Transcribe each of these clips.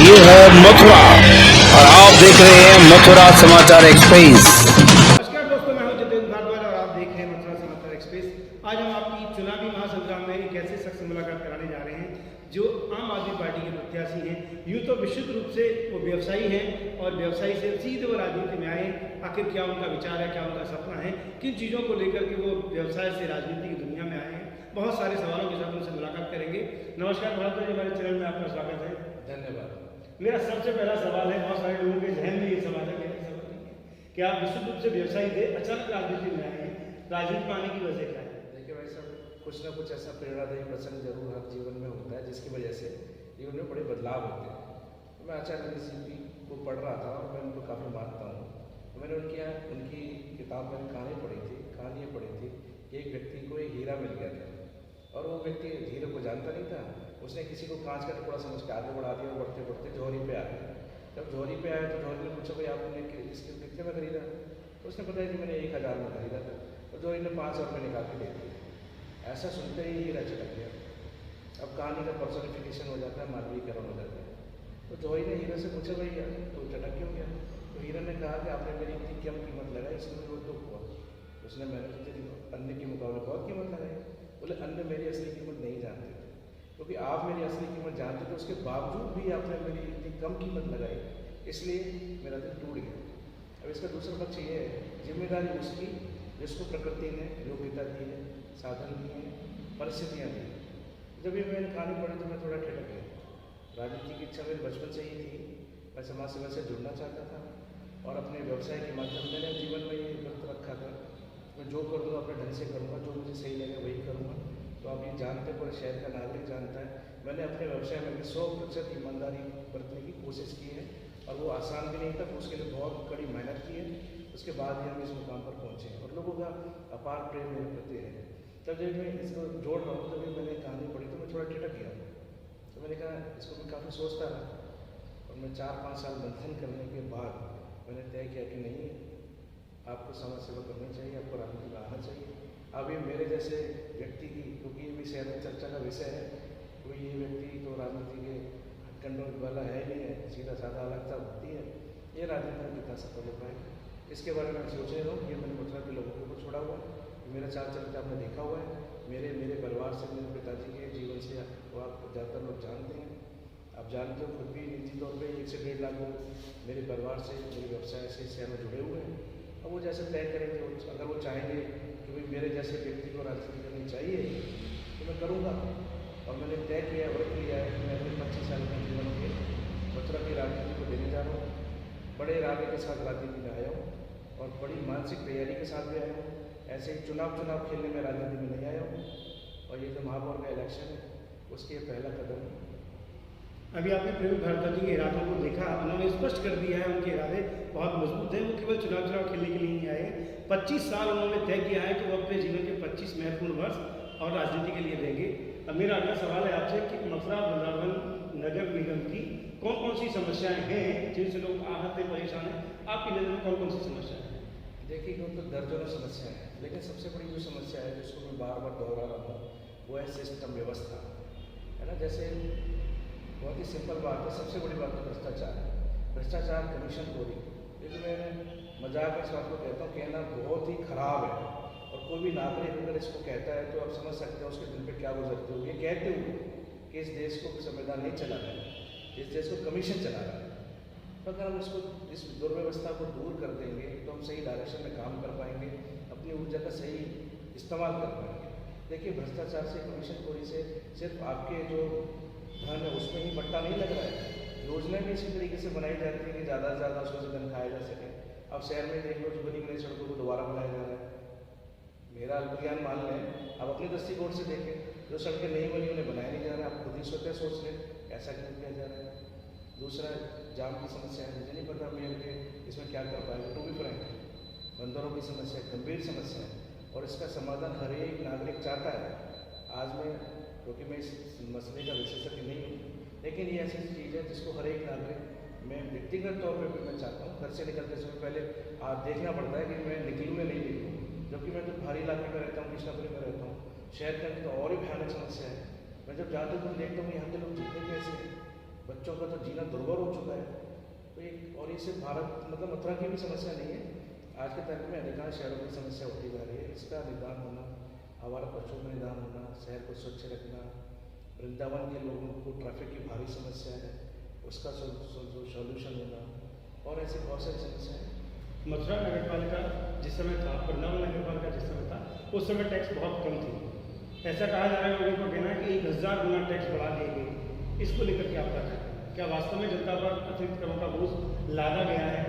ये है मथुरा और आप देख रहे हैं मथुरा समाचार एक्सप्रेस। नमस्कार दोस्तों, मैं हूं जितेंद्र भारद्वाज और आप देख रहे हैं मथुरा समाचार एक्सप्रेस। आज हम आपकी चुनावी महासंग्राम में एक ऐसे शख्स से मुलाकात कराने जा रहे हैं जो आम आदमी पार्टी के प्रत्याशी हैं। यूँ तो विशुद्ध रूप से वो व्यवसायी हैं और व्यवसायी से सीधे वो राजनीति में आए। आखिर क्या उनका विचार है, क्या उनका सपना है, किन चीज़ों को लेकर के वो व्यवसाय से राजनीति की दुनिया में आए हैं, बहुत सारे सवालों के साथ उनसे मुलाकात करेंगे। नमस्कार भारद्वाज, हमारे चैनल में आपका स्वागत है। धन्यवाद। मेरा सबसे पहला सवाल है, बहुत सारे लोगों के जहन में ये सवाल है, मेरा सवाल नहीं है कि आप विशुद्ध रूप से व्यवसायी थे, अचानक राजनीति में आए हैं, राजनीति में आने की वजह क्या है? देखिए भाई साहब, कुछ ना कुछ ऐसा प्रेरणादायी प्रसंग जरूर हर जीवन में होता है जिसकी वजह से जीवन में बड़े बदलाव होते हैं। तो मैं आचार्य जी को पढ़ रहा था और मैं उनको काफ़ी मानता हूँ। तो मैंने उनकी किताब में कहानियाँ पढ़ी थी। एक व्यक्ति को एक हीरा मिल गया था और वो व्यक्ति हीरे को जानता नहीं था। उसने किसी को कांच का टुकड़ा समझ के आगे बढ़ा दिया और बढ़ते बढ़ते जौहरी पे आ गया। जब जौहरी पे आया तो जौहरी ने पूछा, भाई आपने इसके कितने में खरीदा? तो उसने बताया कि मैंने 1000 में खरीदा था। तो जौहरी ने 500 रुपये निकाल के दे दिया। ऐसा सुनते ही हीरा चटक गया। अब कहानी का पर्सनिफिकेशन हो जाता है, मानवीकरण हो जाता है। तो जौहरी ने हीरा से पूछा, भाई तो चटक क्यों गया? तो हीरा ने कहा कि आपने मेरी इतनी कम कीमत लगाई, इसलिए मुझे दुख हुआ। उसने मैंने तो तेरी अन्य के मुकाबले बहुत कीमत लगाई। बोले अन्य मेरी असली कीमत नहीं जानते थे, क्योंकि आप मेरी असली कीमत जानते थे, उसके बावजूद भी आपने मेरी इतनी कम कीमत लगाई, इसलिए मेरा दिल टूट गया। अब इसका दूसरा पक्ष ये है, जिम्मेदारी उसकी जिसको प्रकृति ने योग्यता दी है, साधन दिए हैं, परिस्थितियाँ दी हैं। जब ये मैंने कहानी पढ़ी तो मैं थोड़ा ठिठक गया। राजनीति की इच्छा मेरी बचपन से ही थी। मैं समाज सेवा से जुड़ना चाहता था और अपने व्यवसाय के माध्यम मैंने जीवन में ये व्रत रखा था, मैं जो करूँगा अपने ढंग से करूँगा, जो मुझे सही लगे वही करूँगा। तो आप ये जानते हैं, पूरे शहर का नागरिक जानता है, मैंने अपने व्यवसाय में 100% ईमानदारी बरतने की कोशिश की है और वो आसान भी नहीं था। तो उसके लिए बहुत कड़ी मेहनत की है। उसके बाद ही हम इस मुकाम पर पहुँचे और लोगों का अपार प्रेम मेरे प्रति है। तब जब मैं इसको जोड़ रहा हूँ, तभी मैंने कहानी पढ़ी तो मैं थोड़ा ठिठक गया। तो मैंने कहा इसको मैं काफ़ी सोचता रहा और मैं 4-5 साल मंथन करने के बाद मैंने तय किया कि नहीं, आपको समाज सेवा करनी चाहिए, आपको राजनीति में आना चाहिए। अब ये मेरे जैसे व्यक्ति की, क्योंकि ये भी शहर में चर्चा का विषय है, कोई ये व्यक्ति तो राजनीति के हथकंडों वाला है नहीं है, सीधा साधा अलगता होती है, ये राजनीति में कितना सफल हो पाएगा, इसके बारे में सोच रहा हूँ। ये मैंने मथुरा के लोगों के ऊपर छोड़ा हुआ है। मेरा चाल चरित्र आपने देखा हुआ है, मेरे परिवार से, मेरे पिताजी के जीवन से वो आप ज़्यादातर लोग जानते हैं। आप जानते हो खुद भी निजी तौर पर 1 से 1.5 लाख लोग मेरे परिवार से, मेरे व्यवसाय से शहर में जुड़े हुए हैं। अब वो जैसे तय करेंगे, अगर वो चाहेंगे कि भाई मेरे जैसे व्यक्ति को राजनीति करनी चाहिए तो मैं करूँगा। और मैंने तय किया, व्रत लिया है कि मैं अपने 25 साल के जीवन के मथुरा की राजनीति को देने जा रहा हूँ। बड़े इरादे के साथ राजनीति में आया हूँ और बड़ी मानसिक तैयारी के साथ भी आया हूँ। ऐसे ही चुनाव खेलने में राजनीति में नहीं आया हूँ। और ये जो महापौर का इलेक्शन है उसके पहला कदम है। अभी आपने प्रवीण भारद्वाज जी के इरादों को देखा, उन्होंने स्पष्ट कर दिया है, उनके इरादे बहुत मजबूत हैं। वो केवल चुनाव खेलने के लिए नहीं आए। 25 साल उन्होंने तय किया है कि वो अपने जीवन के 25 महत्वपूर्ण वर्ष और राजनीति के लिए देंगे। अब मेरा अगला सवाल है आपसे कि मथुरा वृंदावन नगर निगम की कौन कौन सी समस्याएं हैं जिनसे लोग आहत हैं, परेशान हैं? आपकी नज़र में कौन कौन सी समस्याएं हैं? देखिए, तो दर्जनों समस्या है, लेकिन सबसे बड़ी जो समस्या है जिसको मैं बार बार दोहरा रहा हूँ वो है सिस्टम, व्यवस्था, है ना। जैसे बहुत ही सिंपल बात है, सबसे बड़ी बात तो भ्रष्टाचार है। भ्रष्टाचार, कमीशनखोरी, लेकिन मैं मजाक में इस बात को कहता हूँ, कहना बहुत ही खराब है। और कोई भी नागरिक अगर इसको कहता है तो आप समझ सकते हैं उसके दिल पे क्या गुजरते हो। ये कहते हुए कि इस देश को संविधान नहीं चला रहा है, इस देश को कमीशन चला रहा है। तो अगर हम इस दुर्व्यवस्था को दूर कर देंगे तो हम सही डायरेक्शन में काम कर पाएंगे, अपनी ऊर्जा का सही इस्तेमाल कर पाएंगे। देखिए, भ्रष्टाचार से, कमीशनखोरी से सिर्फ आपके जो धन है उसमें ही बट्टा नहीं लग रहा है, योजनाएं भी इसी तरीके से बनाई जाती है कि ज़्यादा से ज़्यादा उसको धन खाया जा सके। अब शहर में देख लो, जो बनी बनी सड़कों को दोबारा बनाया जा रहा है। मेरा अल्पज्ञान मान लें, अब अपने दृष्टिकोण से देखें, जो सड़कें नहीं बनी उन्हें बनाया नहीं जा रहा है। आप खुद ही स्वतः सोच लें ऐसा क्यों किया जा रहा है। दूसरा, जाम की समस्या है। मुझे नहीं पता मैं इसमें क्या कर पाएंगे। टू बी फ्रैंक, बंदरों की समस्या गंभीर समस्या है और इसका समाधान हर एक नागरिक चाहता है। आज मैं, क्योंकि मैं इस मसले का विशेषज्ञ नहीं हूँ, लेकिन ये ऐसी चीज़ है जिसको हर एक नागरिक, मैं व्यक्तिगत तौर पर भी मैं चाहता हूँ, घर से निकलते समय पहले देखना पड़ता है कि मैं निकलूँ या नहीं निकलूँ। जबकि मैं तो पहाड़ी इलाके में रहता हूँ, कृष्णापुरी में रहता हूँ, शहर के अंदर तो और ही भयानक समस्या है। मैं जब जाता हूँ तो देखता हूँ यहाँ के लोग जीते कैसे हैं। बच्चों का तो जीना दुर्भर हो चुका है। तो एक और ये सिर्फ भारत मतलब मथुरा की भी समस्या नहीं है, आज के तारीख में अधिकांश शहरों की समस्या होती जा रही है। इसका निदान होना, हमारा पशुओं का निदान होना, शहर को स्वच्छ रखना, वृंदावन के लोगों को ट्रैफिक की भारी समस्या है उसका सॉल्यूशन होना, और ऐसी बहुत सारी समस्याएं हैं। मथुरा नगर पालिका जिस समय था, वृंदावन नगर पालिका जिस समय था, उस समय टैक्स बहुत कम थी। ऐसा कहा जा रहा है, लोगों का कहना है कि 1000 गुना टैक्स बढ़ा दिए गए। इसको लेकर के आप क्या कहते हैं? क्या वास्तव में जनता पर अतिरिक्त करों का बोझ लादा गया है?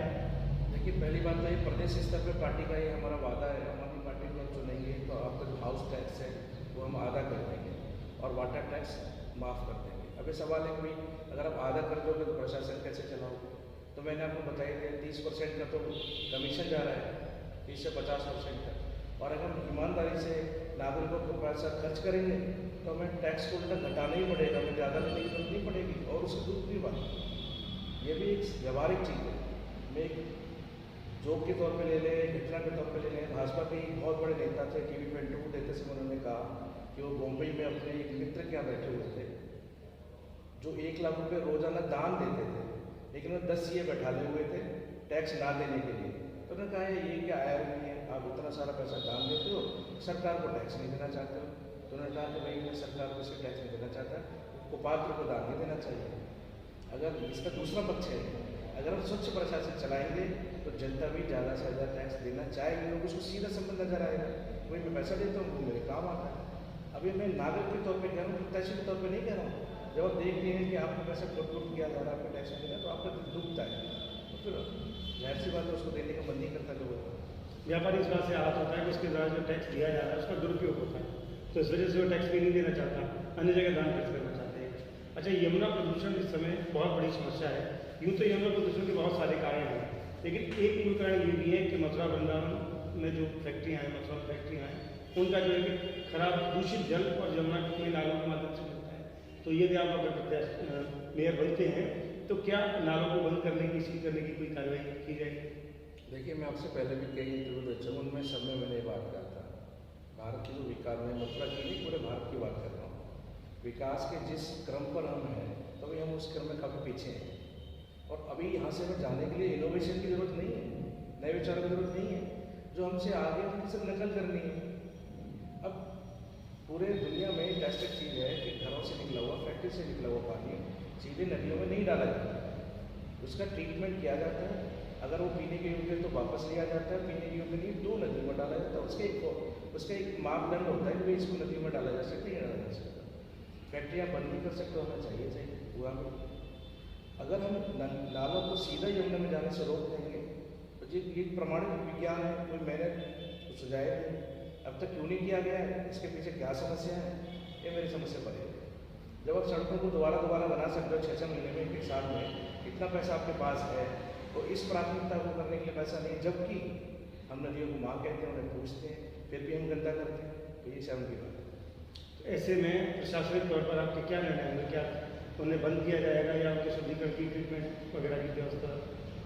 देखिए, पहली बात तो ये प्रदेश स्तर पर पार्टी का ये हमारा वादा है, हम अपनी पार्टी को चुनेंगे तो आपका जो हाउस टैक्स है वो हम आधा कर देंगे और वाटर टैक्स माफ़ कर देंगे। अब ये सवाल है कोई अगर आप आधा कर दोगे तो प्रशासन कैसे चलाओगे? तो मैंने आपको बताया कि 30% का तो कमीशन जा रहा है, 30 से 50% का, और अगर हम ईमानदारी से नागरिकों को पैसा खर्च करेंगे तो हमें टैक्स को उल्टा घटाना ही पड़ेगा, हमें ज़्यादा लेने की जरूरत नहीं पड़ेगी। और उसकी दूसरी बात, ये भी एक व्यवहारिक चीज़ है, मैं एक जोक के तौर पे ले लें, घटना के तौर पे ले लें। भाजपा के बहुत बड़े नेता थे, टीवी पे इंटरव्यू देते समय उन्होंने कहा कि वो बॉम्बे में अपने एक मित्र के यहाँ बैठे हुए थे जो 1 लाख रुपये रोजाना दान देते थे, लेकिन वो 10 CA बैठा ले हुए थे टैक्स ना देने के लिए। तो उन्होंने कहा ये क्या आया नहीं है, आप इतना सारा पैसा दान देते हो, सरकार को टैक्स नहीं देना चाहते हो। तो उन्होंने कहा कि भाई मैं सरकार को इससे टैक्स नहीं देना चाहता, कुपात्र को दान नहीं देना चाहिए। अगर इसका दूसरा पक्ष है, अगर हम स्वच्छ प्रशासन चलाएंगे तो जनता भी ज़्यादा से ज़्यादा टैक्स देना चाहेगी, लोग उसको सीधा संबंध नजर आएगा, भाई मैं पैसा देता हूँ वो मेरे काम आता है। अभी मैं नागरिक के तौर पे कह रहा हूँ, प्रत्याशी के तौर पे नहीं कह रहा हूँ। जब आप देख रहे हैं कि आपको पैसा लुट किया जा रहा है, आपको टैक्स नहीं देना, तो आपका दिल दुखता है, तो फिर जाहिर सी बात है उसको देने का मन नहीं करता लोगों को। व्यापारी इस बात से आहत होता है कि उसके द्वारा जो टैक्स दिया जा रहा है उसका दुरुपयोग होता है, तो इस वजह से वो टैक्स भी नहीं देना चाहता, अन्य जगह दान खर्च करना चाहते हैं। अच्छा, यमुना प्रदूषण इस समय बहुत बड़ी समस्या है। यूँ तो यमुना प्रदूषण के बहुत सारे कारण हैं, लेकिन एक मूल कारण ये भी है कि मथुरा वृंदावन में जो फैक्ट्रियाँ हैं, मथुरा फैक्ट्रियाँ हैं, उनका जो है कि खराब दूषित जल और यमुना के नालों के माध्यम से मिलता है। तो यदि आप अगर मेयर बनते हैं तो क्या नालों को बंद करने की, सील करने की कोई कार्रवाई की जाएगी? देखिए, मैं आपसे पहले भी कई इंटरव्यू दे चुका हूँ, उनमें सब में मैंने ये बात कहा था, भारत की जो विकास में मथुरा की नहीं पूरे भारत की बात कर रहा हूँ, विकास के जिस क्रम पर हम हैं तो अभी हम उस क्रम में काफ़ी पीछे हैं। और अभी यहाँ से हमें जाने के लिए इनोवेशन की ज़रूरत नहीं है, नए विचारों की ज़रूरत नहीं है, जो हमसे आगे उनकी सब नकल करनी है। अब पूरे दुनिया में टेस्टेड चीज़ है कि घरों से निकला हुआ, फैक्ट्री से निकला हुआ पानी सीधे नदियों में नहीं डाला जाता, उसका ट्रीटमेंट किया जाता है, अगर वो पीने के योग्य तो वापस लिया जाता है, पीने के योग्य नहीं तो नदी में डाला जाता है। उसका एक मापदंड होता है कि भाई इसको नदी में डाला जा सकता है या डाला जा सकता है। फैक्ट्रियाँ बंद नहीं कर सकते, होना चाहिए हुआ में। अगर हम नालों को सीधा यमुना में जाने से रोक देंगे तो ये प्रमाणित विज्ञान है, कोई मैंने सुझाया नहीं, अब तक क्यों नहीं किया गया है, इसके पीछे क्या समस्या है, ये मेरी समस्या बनेगी। जब आप सड़कों को दोबारा बना सकते हो 6-6 महीने में, 1 साल में, इतना पैसा आपके पास है, तो इस प्राथमिकता को करने के लिए पैसा नहीं, जबकि हम नदियों को माँ कहते हैं, उन्हें पूछते हैं, फिर भी हम गंदा करते हैं, तो ये शर्म की बात है। ऐसे में प्रशासनिक तौर पर आपके क्या निर्णय होंगे? क्या उन्हें बंद किया जाएगा या उनके शुद्धिकरण की ट्रीटमेंट वगैरह की व्यवस्था?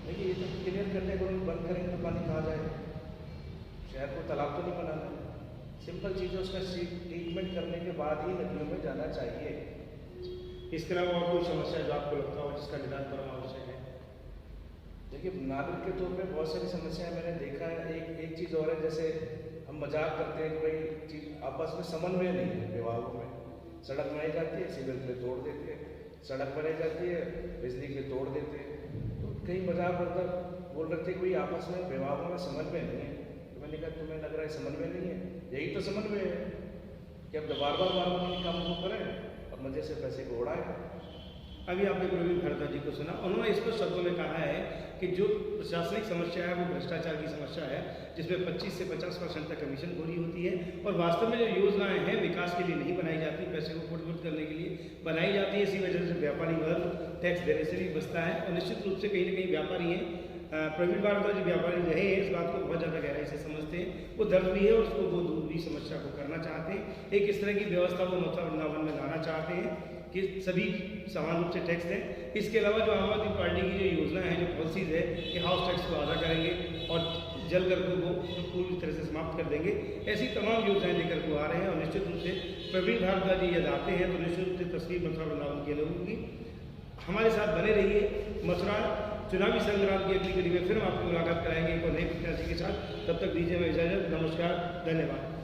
देखिए, ये तो क्लियर करने को बंद करेंगे तो पानी कहाँ जाएगा? शहर को तालाब तो नहीं बनाना, सिंपल चीज़ है, उसका ट्रीटमेंट करने के बाद ही नदियों में जाना चाहिए। इसके अलावा और कोई समस्या जो आपको लगता हो जिसका निदान करना आवश्यक है? देखिए, नागरिक के तौर पे बहुत सारी समस्याएं मैंने देखा है। एक चीज़ और है, जैसे हम मजाक करते हैं कि भाई आपस में समन्वय नहीं है विभागों में। सड़क बनाई जाती है, सिविल पे तोड़ देते हैं, सड़क बनाई जाती है, बिजली के तोड़ देते हैं। तो कई मजाक करकर बोल रहे थे कोई आपस में विभागों में समन्वय नहीं है। तो मैंने कहा तुम्हें लग रहा है समन्वय नहीं है, यही तो समन्वय है कि अब बार बार इन कामों को करें और मजे से पैसे को उड़ाएं। अभी आपने प्रवीण भारद्वाज जी को सुना, उन्होंने स्पष्ट शब्दों में कहा है कि जो प्रशासनिक समस्या है वो भ्रष्टाचार की समस्या है, जिसमें 25 से 50% तक कमीशन खोरी होती है और वास्तव में जो योजनाएं हैं विकास के लिए नहीं बनाई जाती, पैसे को फुट करने के लिए बनाई जाती है। इसी वजह से व्यापारी वर्ग टैक्स देने से भी बचता है और निश्चित रूप से कहीं ना कहीं व्यापारी हैं। प्रवीण भारद्वाज जी व्यापारी रहे हैं, इस बात को बहुत ज़्यादा गहराई से समझते हैं, वो दर्द भी है और उसको वो दूर भी समस्या को करना चाहते हैं। एक इस तरह की व्यवस्था वो मथुरा वृंदावन में लाना चाहते हैं कि सभी समान रूप से टैक्स दें। इसके अलावा जो आम आदमी पार्टी की जो योजना है, जो पॉलिसीज है कि हाउस टैक्स को आधा करेंगे और जल कर को पूरी तरह से समाप्त कर देंगे, ऐसी तमाम योजनाएं लेकर को आ रहे हैं। और निश्चित रूप से प्रवीण भारद्वाज जी यदि आते हैं तो निश्चित रूप से तस्वीर मथुरा वृंदावन के लोगों की हमारे साथ बने रहिए। मथुरा चुनावी संग्राम की अगली कड़ी में फिर हम आपकी मुलाकात कराएंगे एक और नए प्रत्याशी के साथ। तब तक दीजिए हमें इजाज़त। नमस्कार, धन्यवाद।